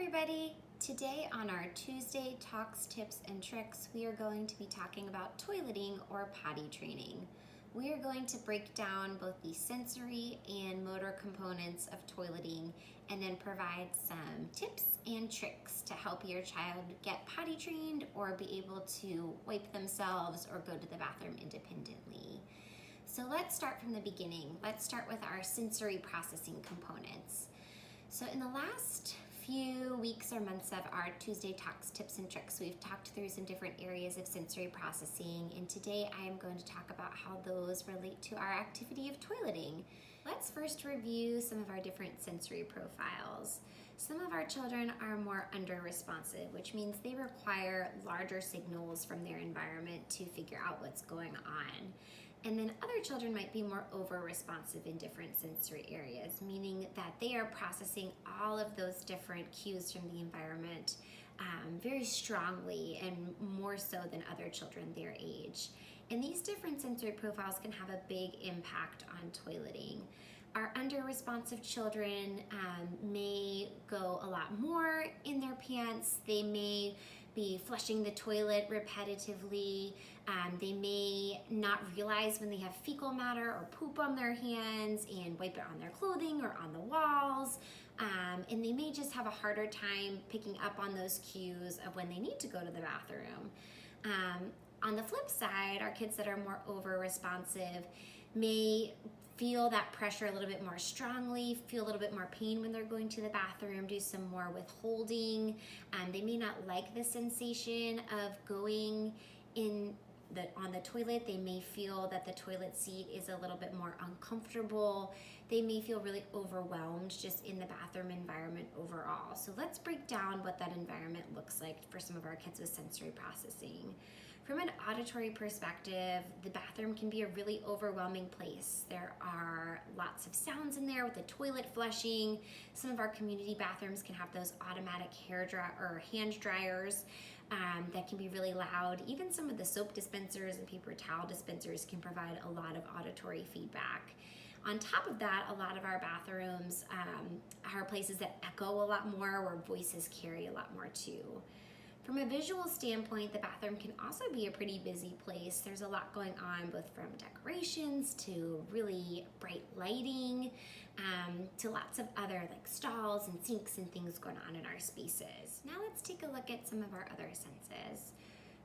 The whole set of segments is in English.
everybody! Today on our Tuesday Talks, Tips, and Tricks, we are going to be talking about toileting or potty training. We are going to break down both the sensory and motor components of toileting and then provide some tips and tricks to help your child get potty trained or be able to wipe themselves or go to the bathroom independently. So let's start from the beginning. Let's start with our sensory processing components. So in the last few weeks or months of our Tuesday Talks, Tips, and Tricks, we've talked through some different areas of sensory processing, and today I am going to talk about how those relate to our activity of toileting. Let's first review some of our different sensory profiles. Some of our children are more under-responsive, which means they require larger signals from their environment to figure out what's going on. And then other children might be more over-responsive in different sensory areas, meaning that they are processing all of those different cues from the environment very strongly and more so than other children their age. And these different sensory profiles can have a big impact on toileting. Our under-responsive children may go a lot more in their pants. They may be flushing the toilet repetitively. They may not realize when they have fecal matter or poop on their hands and wipe it on their clothing or on the walls. And they may just have a harder time picking up on those cues of when they need to go to the bathroom. On the flip side, our kids that are more over-responsive may feel that pressure a little bit more strongly, feel a little bit more pain when they're going to the bathroom, do some more withholding. They may not like the sensation of going on the toilet. They may feel that the toilet seat is a little bit more uncomfortable. They may feel really overwhelmed just in the bathroom environment overall. So let's break down what that environment looks like for some of our kids with sensory processing. From an auditory perspective, the bathroom can be a really overwhelming place. There are lots of sounds in there with the toilet flushing. Some of our community bathrooms can have those automatic hand dryers that can be really loud. Even some of the soap dispensers and paper towel dispensers can provide a lot of auditory feedback. On top of that, a lot of our bathrooms are places that echo a lot more, where voices carry a lot more too. From a visual standpoint, the bathroom can also be a pretty busy place. There's a lot going on, both from decorations to really bright lighting, to lots of other like stalls and sinks and things going on in our spaces. Now let's take a look at some of our other senses.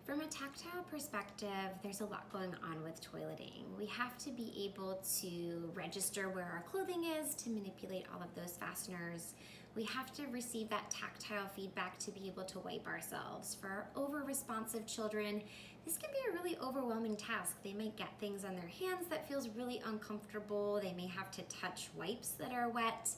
From a tactile perspective, there's a lot going on with toileting. We have to be able to register where our clothing is, to manipulate all of those fasteners. We have to receive that tactile feedback to be able to wipe ourselves. For our over-responsive children, this can be a really overwhelming task. They might get things on their hands that feels really uncomfortable. They may have to touch wipes that are wet.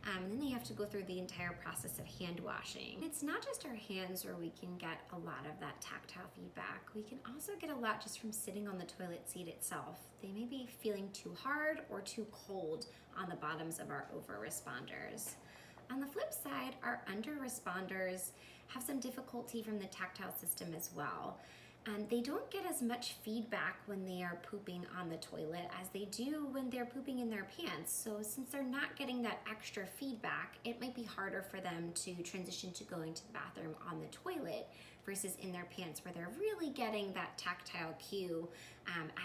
And then they have to go through the entire process of hand washing. It's not just our hands where we can get a lot of that tactile feedback. We can also get a lot just from sitting on the toilet seat itself. They may be feeling too hard or too cold on the bottoms of our over-responders. On the flip side, our under-responders have some difficulty from the tactile system as well. They don't get as much feedback when they are pooping on the toilet as they do when they're pooping in their pants. So since they're not getting that extra feedback, it might be harder for them to transition to going to the bathroom on the toilet versus in their pants, where they're really getting that tactile cue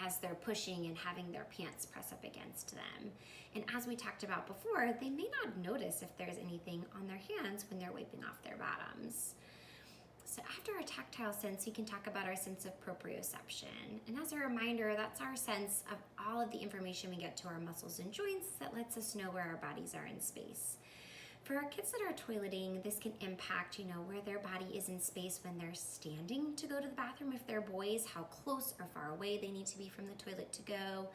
as they're pushing and having their pants press up against them. And as we talked about before, they may not notice if there's anything on their hands when they're wiping off their bottoms. So after our tactile sense, we can talk about our sense of proprioception. And as a reminder, that's our sense of all of the information we get to our muscles and joints that lets us know where our bodies are in space. For our kids that are toileting, this can impact, where their body is in space when they're standing to go to the bathroom. If they're boys, how close or far away they need to be from the toilet to go,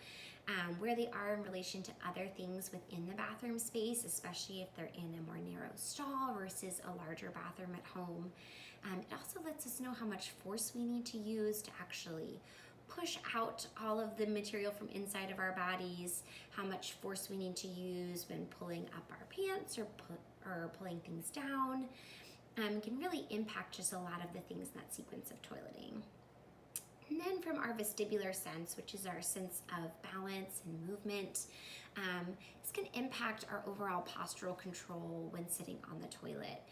where they are in relation to other things within the bathroom space, especially if they're in a more narrow stall versus a larger bathroom at home. It also lets us know how much force we need to use to actually push out all of the material from inside of our bodies, how much force we need to use when pulling up our pants or pulling things down. Can really impact just a lot of the things in that sequence of toileting. And then from our vestibular sense, which is our sense of balance and movement, this can impact our overall postural control when sitting on the toilet.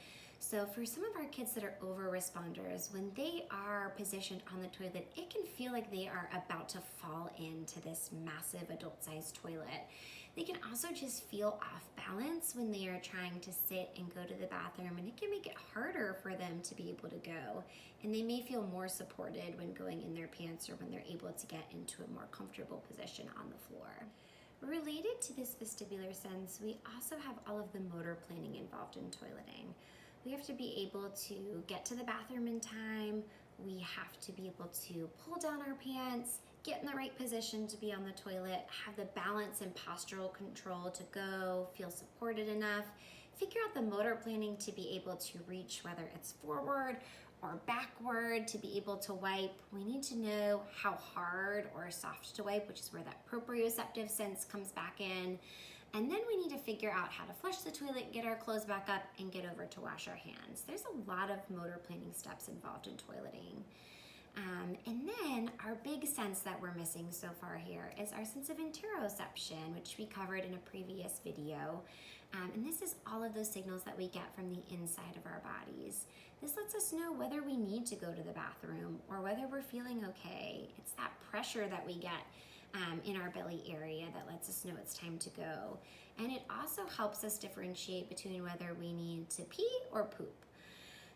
So for some of our kids that are over responders, when they are positioned on the toilet, it can feel like they are about to fall into this massive adult-sized toilet. They can also just feel off balance when they are trying to sit and go to the bathroom, and it can make it harder for them to be able to go. And they may feel more supported when going in their pants or when they're able to get into a more comfortable position on the floor. Related to this vestibular sense, we also have all of the motor planning involved in toileting. We have to be able to get to the bathroom in time. We have to be able to pull down our pants, get in the right position to be on the toilet, have the balance and postural control to go, feel supported enough, figure out the motor planning to be able to reach, whether it's forward or backward, to be able to wipe. We need to know how hard or soft to wipe, which is where that proprioceptive sense comes back in. And then we need to figure out how to flush the toilet, get our clothes back up, and get over to wash our hands. There's a lot of motor planning steps involved in toileting. And then our big sense that we're missing so far here is our sense of interoception, which we covered in a previous video. And this is all of those signals that we get from the inside of our bodies. This lets us know whether we need to go to the bathroom or whether we're feeling okay. It's that pressure that we get in our belly area that lets us know it's time to go. And it also helps us differentiate between whether we need to pee or poop.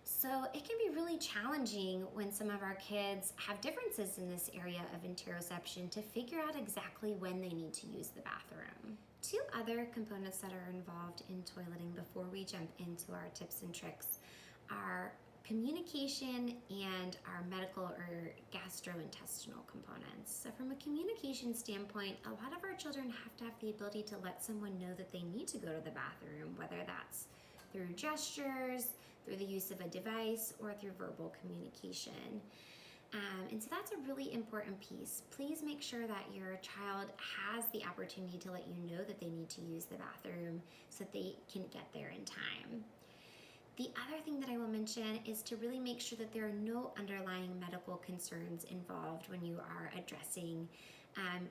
So it can be really challenging when some of our kids have differences in this area of interoception to figure out exactly when they need to use the bathroom. Two other components that are involved in toileting before we jump into our tips and tricks are communication and our medical or gastrointestinal components. So from a communication standpoint, a lot of our children have to have the ability to let someone know that they need to go to the bathroom, whether that's through gestures, through the use of a device, or through verbal communication. And so that's a really important piece. Please make sure that your child has the opportunity to let you know that they need to use the bathroom so that they can get there in time. The other thing that I will mention is to really make sure that there are no underlying medical concerns involved when you are addressing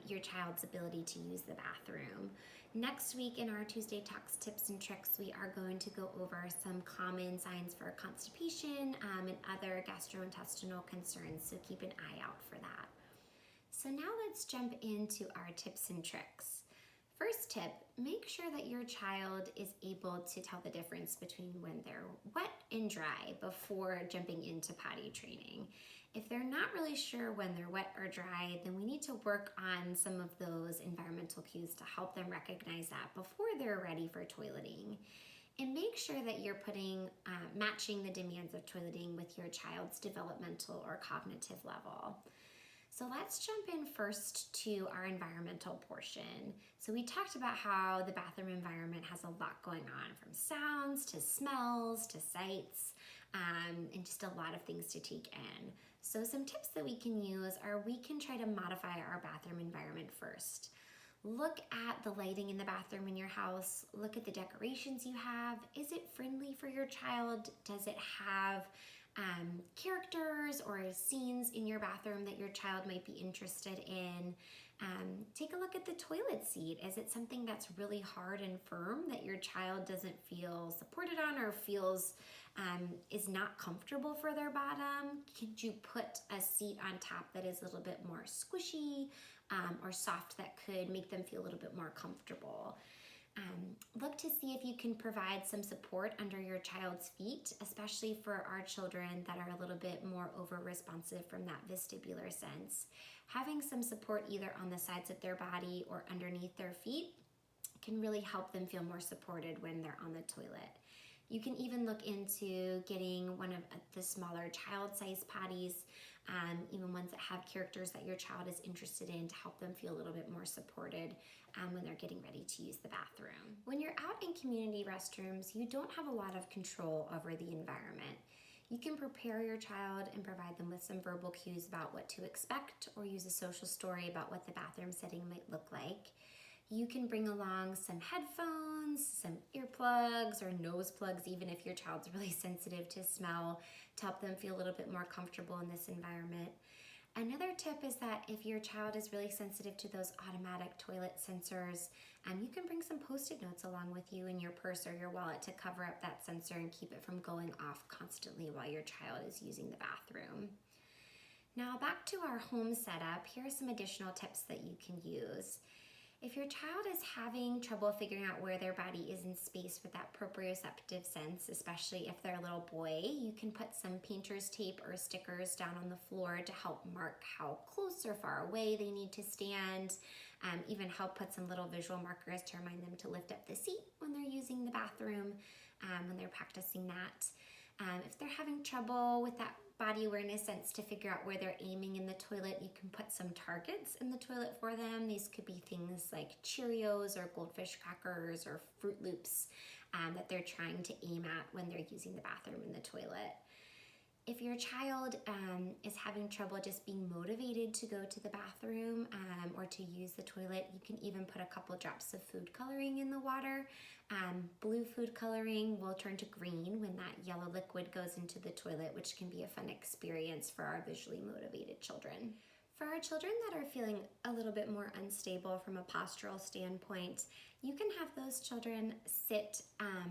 your child's ability to use the bathroom. Next week in our Tuesday Talks Tips and Tricks, we are going to go over some common signs for constipation and other gastrointestinal concerns, so keep an eye out for that. So now let's jump into our tips and tricks. First tip, make sure that your child is able to tell the difference between when they're wet and dry before jumping into potty training. If they're not really sure when they're wet or dry, then we need to work on some of those environmental cues to help them recognize that before they're ready for toileting. And make sure that you're matching the demands of toileting with your child's developmental or cognitive level. So let's jump in first to our environmental portion. So we talked about how the bathroom environment has a lot going on, from sounds to smells to sights, and just a lot of things to take in. So some tips that we can use are we can try to modify our bathroom environment first. Look at the lighting in the bathroom in your house. Look at the decorations you have. Is it friendly for your child? Does it have characters or scenes in your bathroom that your child might be interested in? Take a look at the toilet seat. Is it something that's really hard and firm that your child doesn't feel supported on or feels is not comfortable for their bottom? Could you put a seat on top that is a little bit more squishy or soft that could make them feel a little bit more comfortable? Look to see if you can provide some support under your child's feet, especially for our children that are a little bit more over-responsive from that vestibular sense. Having some support either on the sides of their body or underneath their feet can really help them feel more supported when they're on the toilet. You can even look into getting one of the smaller child-sized potties, even ones that have characters that your child is interested in, to help them feel a little bit more supported when they're getting ready to use the bathroom. When you're out in community restrooms, you don't have a lot of control over the environment. You can prepare your child and provide them with some verbal cues about what to expect, or use a social story about what the bathroom setting might look like. You can bring along some headphones, some earplugs or nose plugs, even if your child's really sensitive to smell, to help them feel a little bit more comfortable in this environment. Another tip is that if your child is really sensitive to those automatic toilet sensors, You can bring some Post-it notes along with you in your purse or your wallet to cover up that sensor and keep it from going off constantly while your child is using the bathroom. Now back to our home setup, here are some additional tips that you can use. If your child is having trouble figuring out where their body is in space with that proprioceptive sense, especially if they're a little boy, you can put some painter's tape or stickers down on the floor to help mark how close or far away they need to stand. Even help put some little visual markers to remind them to lift up the seat when they're using the bathroom, when they're practicing that. If they're having trouble with that body awareness sense to figure out where they're aiming in the toilet, you can put some targets in the toilet for them. These could be things like Cheerios or Goldfish crackers or Fruit Loops that they're trying to aim at when they're using the bathroom in the toilet. If your child is having trouble just being motivated to go to the bathroom or to use the toilet, you can even put a couple drops of food coloring in the water. Blue food coloring will turn to green when that yellow liquid goes into the toilet, which can be a fun experience for our visually motivated children. For our children that are feeling a little bit more unstable from a postural standpoint, you can have those children sit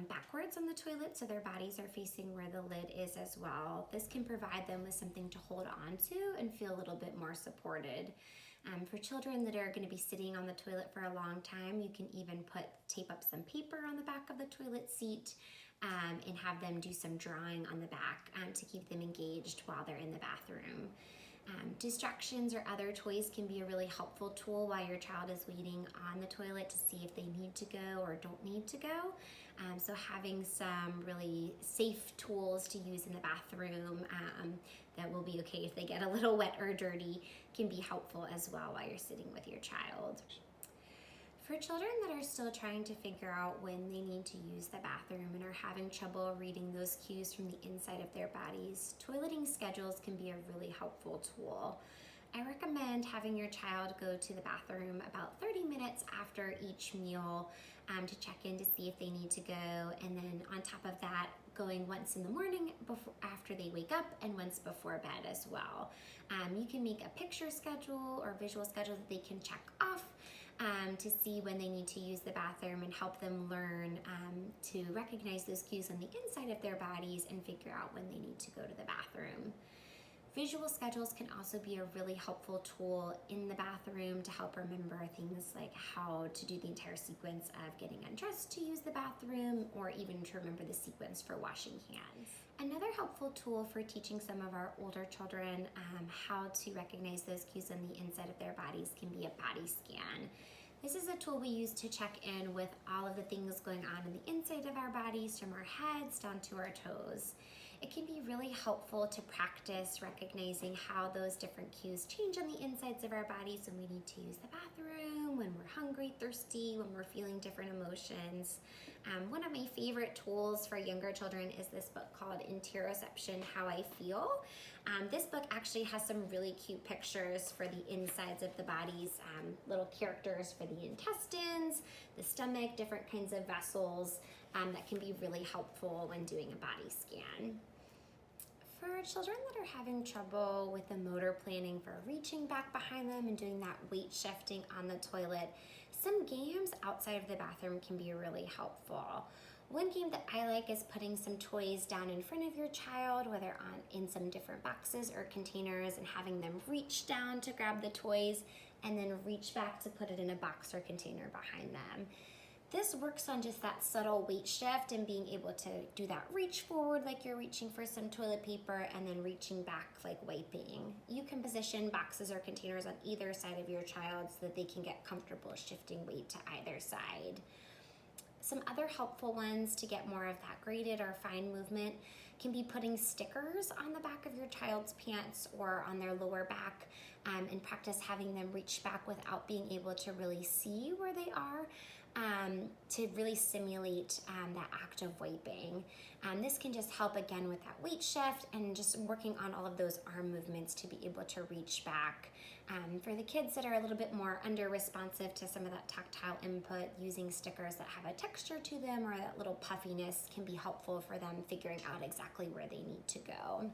backwards on the toilet so their bodies are facing where the lid is as well. This can provide them with something to hold on to and feel a little bit more supported. For children that are going to be sitting on the toilet for a long time, you can even tape up some paper on the back of the toilet seat and have them do some drawing on the back to keep them engaged while they're in the bathroom. Distractions or other toys can be a really helpful tool while your child is waiting on the toilet to see if they need to go or don't need to go. So having some really safe tools to use in the bathroom that will be okay if they get a little wet or dirty can be helpful as well while you're sitting with your child. For children that are still trying to figure out when they need to use the bathroom and are having trouble reading those cues from the inside of their bodies, toileting schedules can be a really helpful tool. I recommend having your child go to the bathroom about 30 minutes after each meal to check in to see if they need to go, and then on top of that, going once in the morning after they wake up and once before bed as well. You can make a picture schedule or visual schedule that they can check off to see when they need to use the bathroom and help them learn to recognize those cues on the inside of their bodies and figure out when they need to go to the bathroom. Visual schedules can also be a really helpful tool in the bathroom to help remember things like how to do the entire sequence of getting undressed to use the bathroom, or even to remember the sequence for washing hands. Another helpful tool for teaching some of our older children how to recognize those cues on the inside of their bodies can be a body scan. This is a tool we use to check in with all of the things going on in the inside of our bodies, from our heads down to our toes. It can be really helpful to practice recognizing how those different cues change on the insides of our bodies when we need to use the bathroom, when we're hungry, thirsty, when we're feeling different emotions. One of my favorite tools for younger children is this book called Interoception, How I Feel. This book actually has some really cute pictures for the insides of the bodies, little characters for the intestines, the stomach, different kinds of vessels that can be really helpful when doing a body scan. For children that are having trouble with the motor planning for reaching back behind them and doing that weight shifting on the toilet, some games outside of the bathroom can be really helpful. One game that I like is putting some toys down in front of your child, whether in some different boxes or containers, and having them reach down to grab the toys and then reach back to put it in a box or container behind them. This works on just that subtle weight shift and being able to do that reach forward like you're reaching for some toilet paper and then reaching back like wiping. You can position boxes or containers on either side of your child so that they can get comfortable shifting weight to either side. Some other helpful ones to get more of that graded or fine movement can be putting stickers on the back of your child's pants or on their lower back and practice having them reach back without being able to really see where they are. To really simulate that act of wiping. This can just help again with that weight shift and just working on all of those arm movements to be able to reach back. For the kids that are a little bit more under responsive to some of that tactile input, using stickers that have a texture to them or that little puffiness can be helpful for them figuring out exactly where they need to go.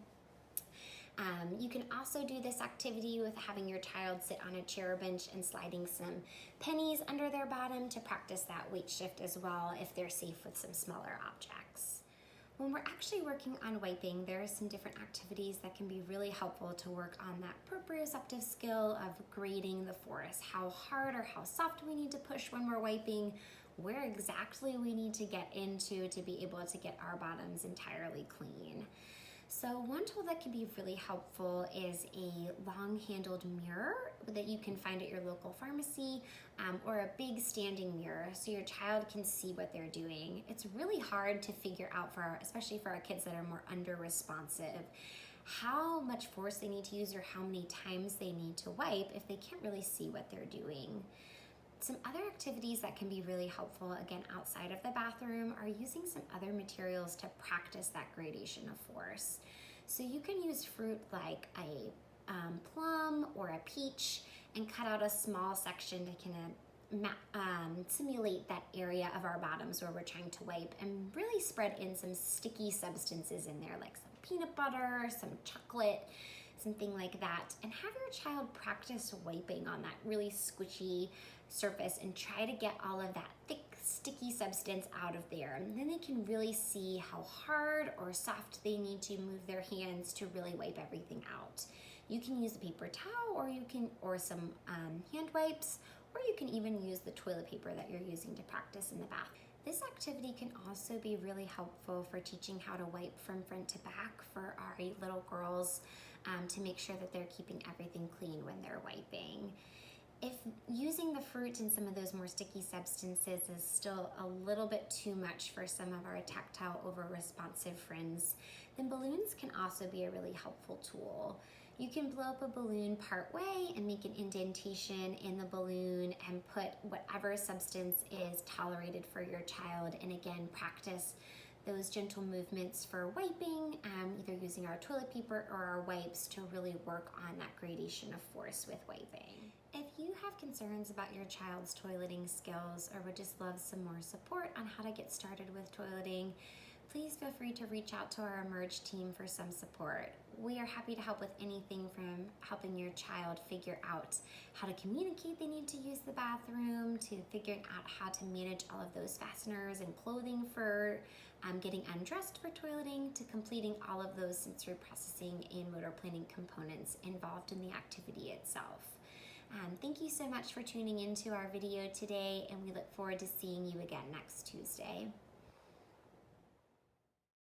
You can also do this activity with having your child sit on a chair or bench and sliding some pennies under their bottom to practice that weight shift as well if they're safe with some smaller objects. When we're actually working on wiping, there are some different activities that can be really helpful to work on that proprioceptive skill of grading the force, how hard or how soft we need to push when we're wiping, where exactly we need to get into to be able to get our bottoms entirely clean. So one tool that can be really helpful is a long-handled mirror that you can find at your local pharmacy, or a big standing mirror so your child can see what they're doing. It's really hard to figure out, especially for our kids that are more under-responsive, how much force they need to use or how many times they need to wipe if they can't really see what they're doing. Some other activities that can be really helpful, again, outside of the bathroom, are using some other materials to practice that gradation of force. So you can use fruit like a plum or a peach and cut out a small section to kind of simulate that area of our bottoms where we're trying to wipe, and really spread in some sticky substances in there, like some peanut butter, some chocolate, something like that, and have your child practice wiping on that really squishy surface and try to get all of that thick, sticky substance out of there. And then they can really see how hard or soft they need to move their hands to really wipe everything out. You can use a paper towel, or some hand wipes, or you can even use the toilet paper that you're using to practice in the bath. This activity can also be really helpful for teaching how to wipe from front to back for our little girls, to make sure that they're keeping everything clean when they're wiping. If using the fruit and some of those more sticky substances is still a little bit too much for some of our tactile over-responsive friends, then balloons can also be a really helpful tool. You can blow up a balloon part way and make an indentation in the balloon and put whatever substance is tolerated for your child, and again, practice those gentle movements for wiping, either using our toilet paper or our wipes to really work on that gradation of force with wiping. If you have concerns about your child's toileting skills or would just love some more support on how to get started with toileting, please feel free to reach out to our Emerge team for some support. We are happy to help with anything from helping your child figure out how to communicate they need to use the bathroom, to figuring out how to manage all of those fasteners and clothing for getting undressed for toileting, to completing all of those sensory processing and motor planning components involved in the activity itself. Thank you so much for tuning into our video today, and we look forward to seeing you again next Tuesday.